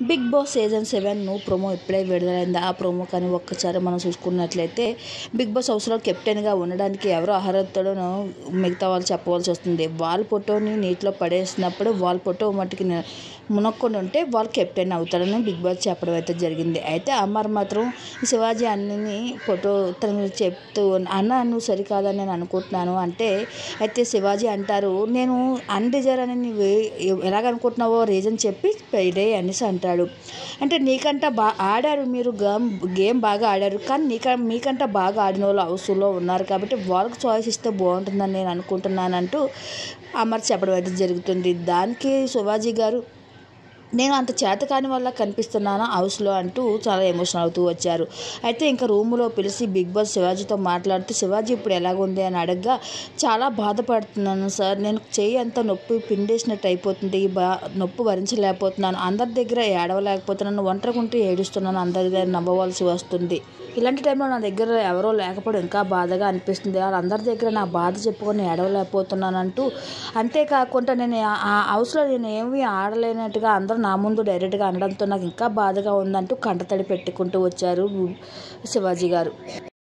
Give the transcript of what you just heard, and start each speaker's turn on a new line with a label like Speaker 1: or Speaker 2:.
Speaker 1: Big boss season 7 promo ఇప్పుడే విడుదలైంది. ఆ ప్రోమో కానీ ఒక్కసారి మనం చూసుకున్నట్లయితే బిగ్ బాస్ హౌస్లో కెప్టెన్గా ఉండడానికి ఎవరో అర్హతలను మిగతా వాళ్ళు చెప్పవలసి వస్తుంది. వాళ్ళ ఫోటోని నీటిలో పడేసినప్పుడు వాళ్ళ ఫోటో మట్టుకి మునక్కొని ఉంటే వాళ్ళు కెప్టెన్ అవుతారని బిగ్ బాస్ చెప్పడం అయితే జరిగింది. అయితే అమర్ మాత్రం శివాజీ అన్నని ఫోటో తను చెప్తూ అన్న నువ్వు సరికాదని నేను అనుకుంటున్నాను అంటే, అయితే శివాజీ అంటారు నేను అన్డిజైర్ అని నువ్వు ఎలాగనుకుంటున్నావో రీజన్ చెప్పి ఇదే అనేసి అంటాడు. అంటే నీకంట ఆడారు, మీరు గేమ్ బాగా ఆడారు, కానీ మీకంట బాగా ఆడిన వాళ్ళు హౌస్లో ఉన్నారు కాబట్టి వాళ్ళకి చాయిస్ ఇస్తే బాగుంటుందని నేను అనుకుంటున్నానంటూ అమర్ చెప్పడం అయితే జరుగుతుంది. దానికి శివాజీ గారు నేను అంత చేతకాని వల్ల కనిపిస్తున్నాను హౌస్లో అంటూ చాలా ఎమోషనల్ అవుతూ వచ్చారు. అయితే ఇంకా రూమ్లో పిలిచి బిగ్ బాస్ శివాజీతో మాట్లాడుతూ శివాజీ ఇప్పుడు ఎలాగుంది అని అడగగా చాలా బాధపడుతున్నాను సార్, నేను చెయ్యి అంతా నొప్పి పిండేసినట్టు అయిపోతుంది, నొప్పి భరించలేకపోతున్నాను, అందరి దగ్గర ఏడవలేకపోతున్నాను, ఒంటరిగా ఉంటూ ఏడుస్తున్నాను, అందరి దగ్గర నవ్వవలసి వస్తుంది, ఇలాంటి టైంలో నా దగ్గర ఎవరో లేకపోవడం ఇంకా బాధగా అనిపిస్తుంది, వాళ్ళందరి దగ్గర నా బాధ చెప్పుకొని ఏడవలేకపోతున్నాను అంటూ, అంతేకాకుండా నేను ఆ హౌస్లో నేను ఏమీ ఆడలేనట్టుగా అందరూ నా ముందు డైరెక్ట్గా అనడంతో నాకు ఇంకా బాధగా ఉందంటూ కంటతడి పెట్టుకుంటూ వచ్చారు శివాజీ గారు.